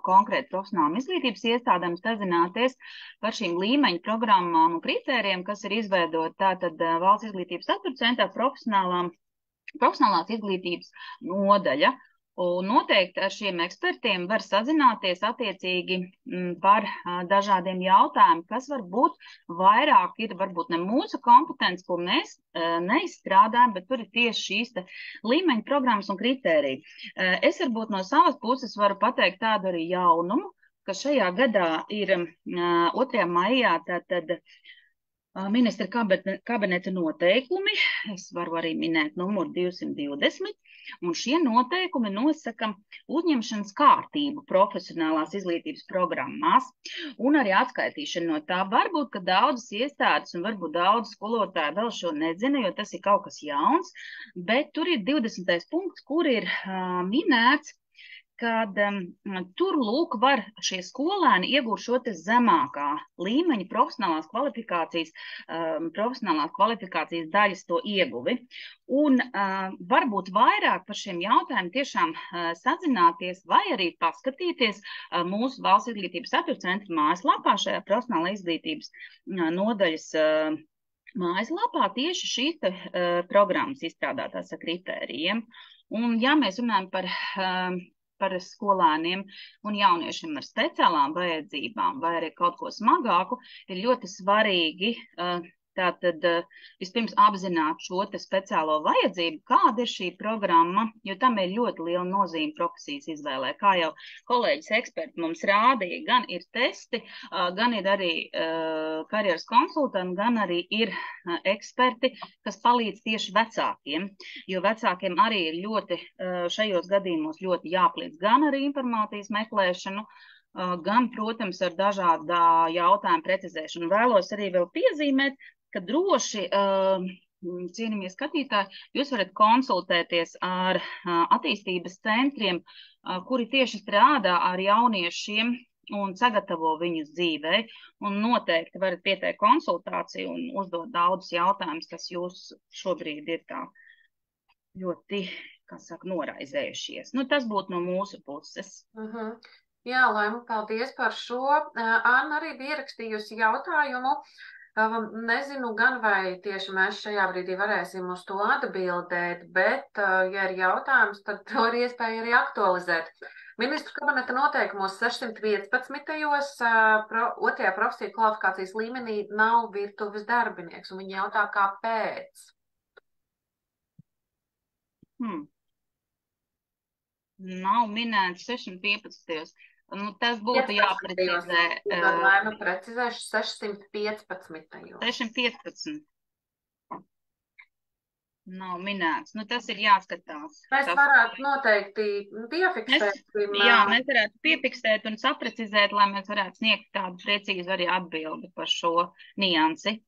konkrēti profesionālām izglītības iestādēm, sazināties par šīm līmeņu programmām un kritērijiem, kas ir izveidot tātad Valsts izglītības satura centrā profesionālās izglītības nodaļa. Un noteikti ar šiem ekspertiem var sazināties attiecīgi par dažādiem jautājumiem, kas varbūt vairāk ir varbūt ne mūsu kompetence, ko mēs neizstrādājam, bet tur ir tieši šīs līmeņa programmas un kritēriji. Es varbūt no savas puses varu pateikt tādu arī jaunumu, ka šajā gadā ir 2. maijā tātad ministra kabineta noteikumi, es varu arī minēt numuru 220, un šie noteikumi nosaka uzņemšanas kārtību profesionālās izglītības programmās un arī atskaitīšanu no tā. Varbūt, ka daudzas iestādes un varbūt daudz skolotāji vēl šo nezina, jo tas ir kaut kas jauns, bet tur ir 20. punkts, kur ir minēts, kad tur lūk var šie skolēni iegūt šo te zemākā līmeņa profesionālās kvalifikācijas daļas to ieguvi. Un varbūt vairāk par šiem jautājumiem tiešām sazināties vai arī paskatīties mūsu Valsts izglītības satura centra mājaslapā šajā profesionālā izglītības nodaļas mājaslapā tieši šīs programmas izstrādātās ar kritērijiem. Un ja mēs runājam par skolēniem un jauniešiem ar speciālām vajadzībām vai arī kaut ko smagāku, ir ļoti svarīgi tātad vispirms apzināt šo te speciālo vajadzību, kāda ir šī programma, jo tam ir ļoti liela nozīme profesijas izvēlē. Kā jau kolēģis eksperti mums rādīja, gan ir testi, gan ir arī karjeras konsultanti, gan arī ir eksperti, kas palīdz tieši vecākiem, jo vecākiem arī ir ļoti šajos gadījumos ļoti jāpalīdz gan ar informācijas meklēšanu, gan, protams, ar dažādā jautājuma precizēšanu. Vēlos arī vēl piezīmēt, ka droši, cienījamie skatītāji, jūs varat konsultēties ar attīstības centriem, kuri tieši strādā ar jauniešiem un sagatavo viņus dzīvē, un noteikti varat pieteikt konsultāciju un uzdot daudzus jautājumus, kas jūs šobrīd ir tā ļoti, kā saka, noraizējušies. Nu, tas būtu no mūsu puses. Jā, Laima, paldies par šo. Anna arī bija ierakstījusi jautājumu. Nezinu gan, vai tieši mēs šajā brīdī varēsim uz to atbildēt, bet, ja ir jautājums, tad to ir iespēja arī aktualizēt. Ministru kabineta noteikumos 615. Otrajā profesiju kvalifikācijas līmenī nav virtuves darbinieks, un viņi jautā, kāpēc? Nav minēts 615. Nu, tas būtu jāprecizē. Laima precizēšu 615. 615. Nav minēts. Nu, tas ir jāskatās. Mēs varētu noteikti piefiksēt. Mēs varētu piefiksēt un saprecizēt, lai mēs varētu sniegt tādu precīzu arī atbildi par šo niansi.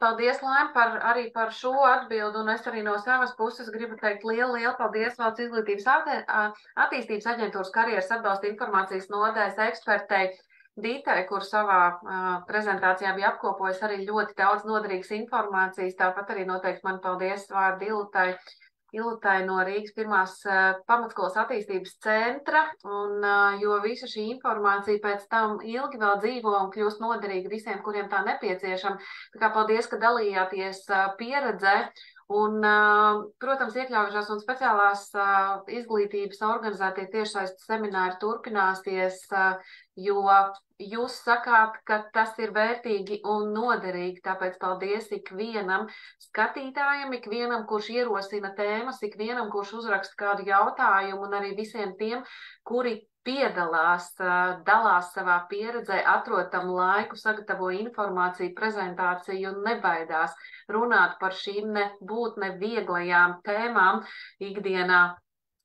Paldies, Laima, arī par šo atbildu, un es arī no savas puses gribu teikt lielu paldies Valsts izglītības attīstības aģentūras karjeras atbalsta informācijas nodaļas ekspertei Dītai, kur savā prezentācijā bija apkopojusi arī ļoti daudz noderīgas informācijas. Tāpat arī noteikti man paldies vārdu Ilutai no Rīgas pirmās pamatskolas attīstības centra, un jo visa šī informācija pēc tam ilgi vēl dzīvo un kļūst noderīga visiem, kuriem tā nepieciešama. Tā kā paldies, ka dalījāties pieredzē. Un, protams, iekļaujošās un speciālās izglītības organizētie tiešsaistes semināri turpināsies, jo jūs sakāt, ka tas ir vērtīgi un noderīgi. Tāpēc paldies ikvienam skatītājam, ikvienam, kurš ierosina tēmas, ikvienam, kurš uzraksta kādu jautājumu, un arī visiem tiem, kuri piedalās, dalās savā pieredzē, atrod tam laiku, sagatavo informāciju, prezentāciju un nebaidās runāt par šīm nebūtu nevieglajām tēmām ikdienā.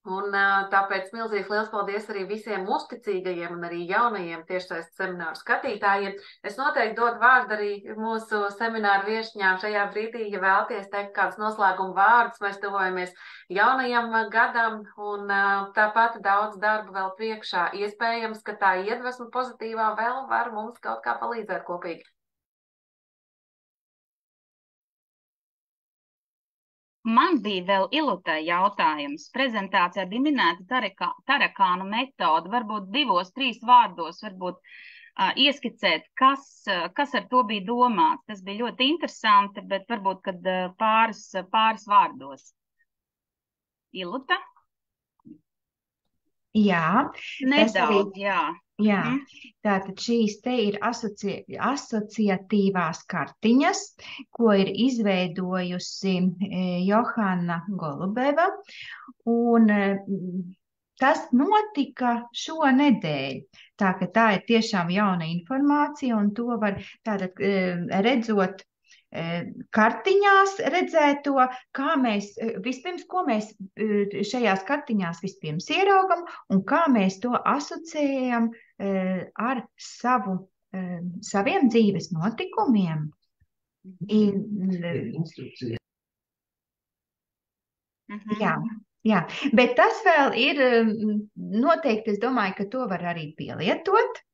Un tāpēc milzīgi liels paldies arī visiem uzticīgajiem un arī jaunajiem tiešsaistes semināru skatītājiem. Es noteikti dodu vārdu arī mūsu semināru viešņām šajā brīdī, ja vēlties teikt kādus noslēguma vārdus. Mēs tuvojamies jaunajam gadam, un tāpat daudz darba vēl priekšā. Iespējams, ka tā iedvesma pozitīvā vēl var mums kaut kā palīdzēt kopīgi. Man bija vēl Ilutai jautājums. Prezentācijā bija minēta tarakānu metode. Varbūt 2-3 vārdos varbūt ieskicēt, kas ar to bija domāts. Tas bija ļoti interesanti, bet varbūt, kad pāris vārdos. Iluta? Jā. Nedaudz, jā. Jā, tātad šīs te ir asociatīvās kartiņas, ko ir izveidojusi Johanna Golubeva, un tas notika šonedēļ. Tā ir tiešām jauna informācija, un to var tātad redzot kartiņās redzēto, ko mēs šajās kartiņās vispirms ieraugam un kā mēs to asociējam ar saviem dzīves notikumiem. Jā, bet tas vēl ir noteikti, es domāju, ka to var arī pielietot.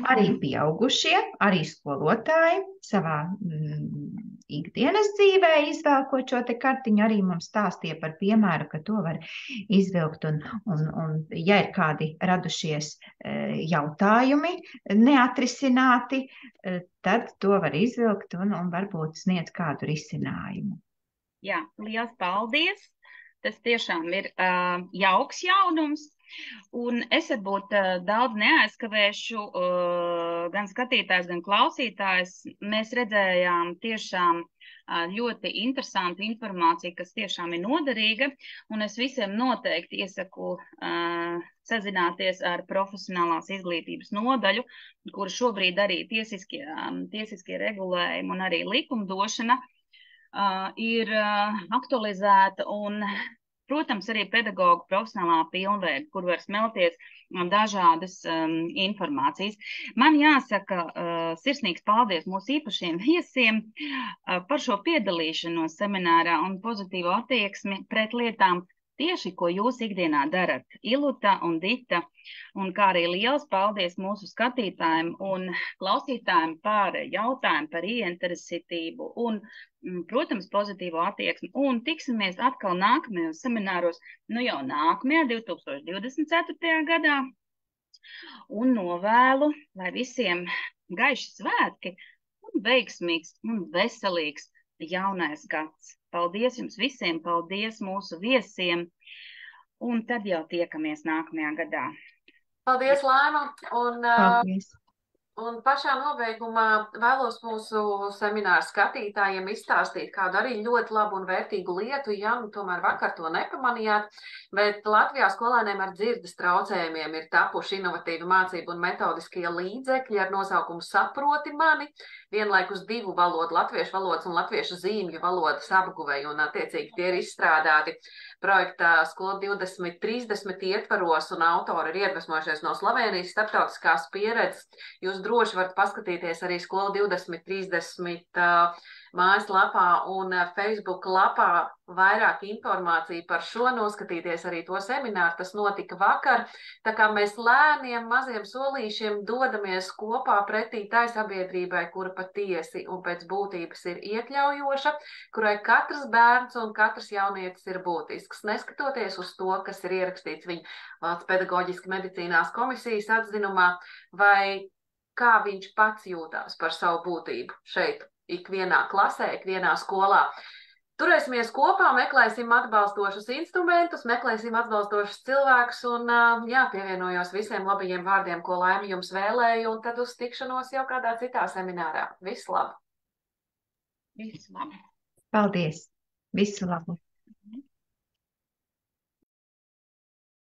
Arī pieaugušie, arī skolotāji savā ikdienas dzīvē izvēlkot šo te kartiņu, arī mums stāstīja par piemēru, ka to var izvilkt un ja ir kādi radušies jautājumi neatrisināti, tad to var izvilkt un varbūt sniegt kādu risinājumu. Jā, liels paldies! Tas tiešām ir jauks jaunums. Un es varbūt daudz neaizskavēšu gan skatītājs, gan klausītājs. Mēs redzējām tiešām ļoti interesantu informāciju, kas tiešām ir noderīga. Un es visiem noteikti iesaku sazināties ar profesionālās izglītības nodaļu, kur šobrīd arī tiesiskie regulējumi un arī likumdošana ir aktualizēta un, protams, arī pedagogu profesionālā pilnveida, kur var smelties dažādas informācijas. Man jāsaka sirsnīgs paldies mūsu īpašiem viesiem par šo piedalīšanos seminārā un pozitīvo attieksmi pret lietām, tieši, ko jūs ikdienā darat, Iluta un Dita, un kā arī liels paldies mūsu skatītājiem un klausītājiem par jautājumu, par ieinteresētību un, protams, pozitīvo attieksmi. Un tiksimies atkal nākamajos semināros, nu jau nākamajā 2024. gadā. Un novēlu, lai visiem gaiši svētki un veiksmīgs un veselīgs jaunais gads. Paldies jums visiem, paldies mūsu viesiem, un tad jau tiekamies nākamajā gadā. Paldies, Laima! Paldies! Un pašā nobeigumā vēlos mūsu semināru skatītājiem izstāstīt kādu arī ļoti labu un vērtīgu lietu, ja nu tomēr vakar to nepamanījāt, bet Latvijā skolēniem ar dzirdes traucējumiem ir tapuši inovatīvi mācību un metodiskie līdzekļi ar nosaukumu Saproti mani, vienlaikus 2 valodu, latviešu valodas un latviešu zīmju valodas apguvēji, un attiecīgi tie ir izstrādāti projektā Skola 2030 ietvaros, un autori ir iedvesmojušies no Slovenijas starptautiskās pieredzes. Jūs droši varat paskatīties arī Skola 2030 mājaslapā un Facebook lapā vairāk informāciju par šo, noskatīties arī to semināru, tas notika vakar. Tā kā mēs lēniem, maziem solīšiem dodamies kopā pretī tai sabiedrībai, kura patiesi un pēc būtības ir iekļaujoša, kurai katrs bērns un katrs jaunietis ir būtisks, neskatoties uz to, kas ir ierakstīts viņa Valsts pedagoģiski medicīnās komisijas atzinumā, vai kā viņš pats jūtās par savu būtību šeit, ikvienā klasē, ikvienā skolā. Turēsimies kopā, meklēsim atbalstošus instrumentus, meklēsim atbalstošus cilvēkus un pievienojos visiem labajiem vārdiem, ko Laima jums vēlēja, un tad uz tikšanos jau kādā citā seminārā. Visu labu! Visu labu! Paldies! Visu labu!